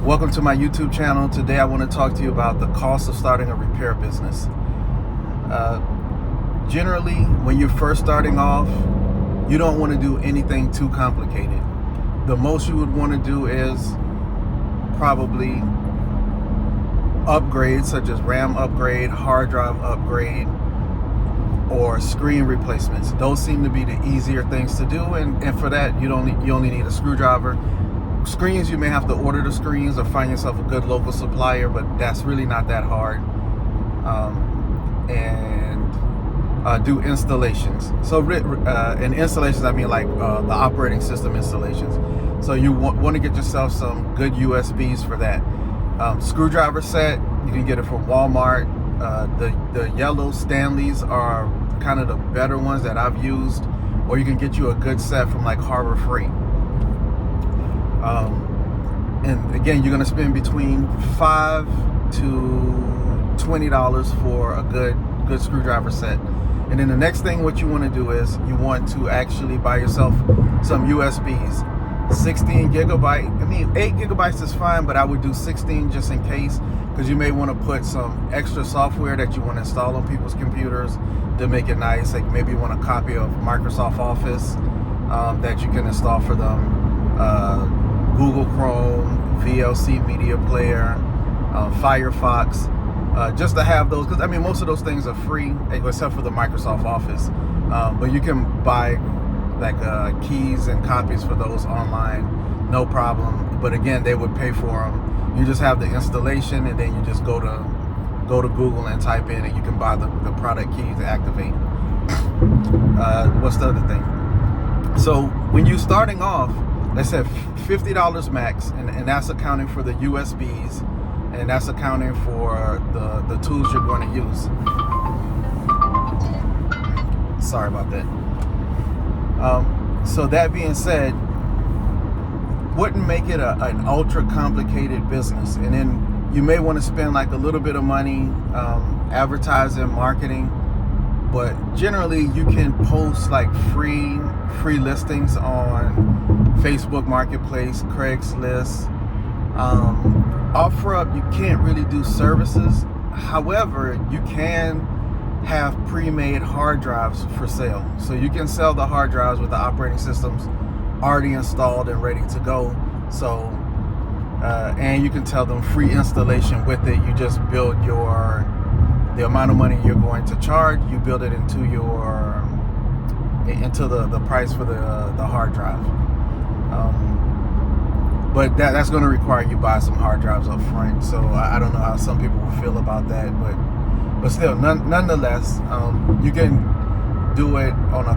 Welcome to my YouTube channel. Today I want to talk to you about the cost of starting a repair business. Generally, when you're first starting off, you don't want to do anything too complicated. The most you would want to do is probably upgrades such as RAM upgrade, hard drive upgrade, or screen replacements. Those seem to be the easier things to do, and for that you only need a screwdriver. Screens, you may have to order the screens or find yourself a good local supplier, but that's really not that hard. And do installations. So in installations, I mean like the operating system installations. So you want to get yourself some good USBs for that. Screwdriver set, you can get it from Walmart. The yellow Stanleys are kind of the better ones that I've used, or you can get you a good set from like Harbor Freight. And again, you're going to spend between $5 to $20 for a good screwdriver set. And then the next thing what you want to do is you want to actually buy yourself some USBs. 16 gigabyte, I mean 8 gigabytes is fine, but I would do 16 just in case, because you may want to put some extra software that you want to install on people's computers to make it nice. Like maybe you want a copy of Microsoft Office that you can install for them. Google Chrome, VLC Media Player, Firefox, just to have those, because I mean most of those things are free except for the Microsoft Office, but you can buy like keys and copies for those online, no problem. But again, they would pay for them. You just have the installation, and then you just go to Google and type in, and you can buy the product key to activate. What's the other thing? So when you're starting off, they said $50 max, and that's accounting for the USBs, and that's accounting for the tools you're going to use. Sorry about that. So that being said, wouldn't make it an ultra complicated business, and then you may want to spend like a little bit of money advertising, marketing. But generally, you can post like free listings on Facebook Marketplace, Craigslist. OfferUp, you can't really do services. However, you can have pre-made hard drives for sale. So you can sell the hard drives with the operating systems already installed and ready to go. So, and you can tell them free installation with it. You just build the amount of money you're going to charge, you build it into the price for the hard drive. But that's going to require you buy some hard drives up front. So I don't know how some people will feel about that, but still, nonetheless, you can do it on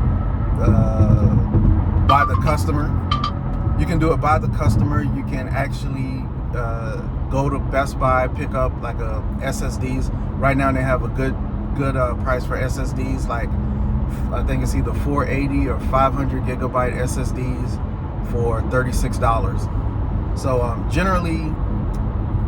by the customer. You can do it by the customer. You can actually go to Best Buy, pick up like SSDs. Right now they have a good price for SSDs. Like I think it's either 480 or 500 gigabyte SSDs for $36. So generally,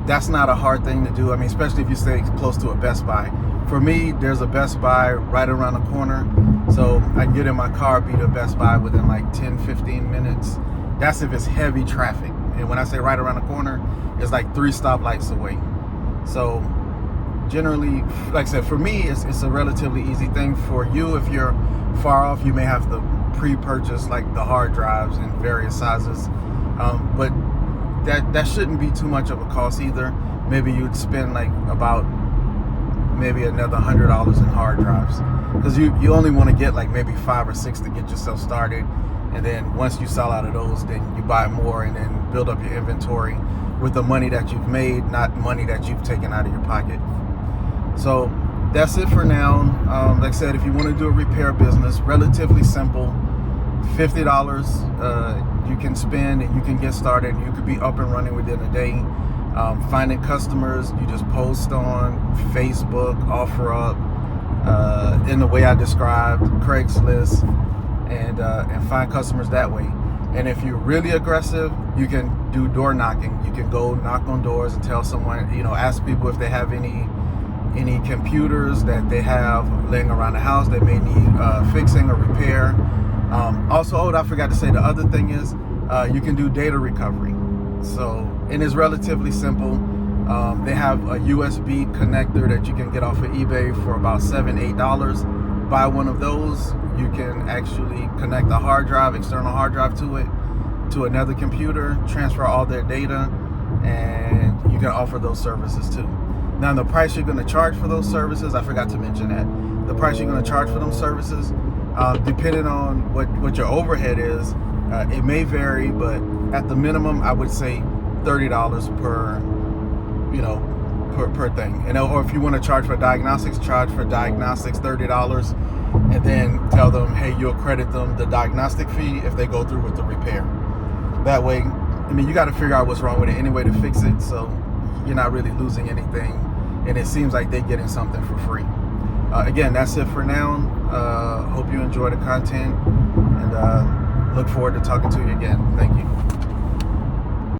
that's not a hard thing to do. I mean, especially if you stay close to a Best Buy. For me, there's a Best Buy right around the corner, so I can get in my car, be to Best Buy within like 10-15 minutes. That's if it's heavy traffic. And when I say right around the corner, it's like 3 stoplights away. So generally, like I said, for me, it's a relatively easy thing. For you, if you're far off, you may have to pre-purchase like the hard drives in various sizes. But that shouldn't be too much of a cost either. Maybe you'd spend like about maybe another $100 in hard drives, because you only want to get like maybe 5 or 6 to get yourself started. And then once you sell out of those, then you buy more and then build up your inventory with the money that you've made, not money that you've taken out of your pocket. So that's it for now. Like I said, if you want to do a repair business, relatively simple. $50 you can spend, and you can get started, and you could be up and running within a day. Finding customers, you just post on Facebook, OfferUp, in the way I described, Craigslist, and find customers that way. And if you're really aggressive, you can do door knocking. You can go knock on doors and tell someone, ask people if they have any computers that they have laying around the house that may need fixing or repair. Also, I forgot to say, the other thing is you can do data recovery. So, and it's relatively simple. They have a USB connector that you can get off of eBay for about $7-8. Buy one of those, you can actually connect a hard drive, external hard drive to it, to another computer, transfer all their data, and you can offer those services too. Now, the price you're going to charge for those services, I forgot to mention that. The price you're going to charge for them services, depending on what your overhead is, it may vary, but at the minimum, I would say $30 per thing. Or if you want to charge for diagnostics, charge for diagnostics $30, and then tell them, hey, you'll credit them the diagnostic fee if they go through with the repair. That way, I mean, you got to figure out what's wrong with it anyway to fix it, so you're not really losing anything, and it seems like they're getting something for free. Again, that's it for now. Hope you enjoy the content, and look forward to talking to you again. Thank you.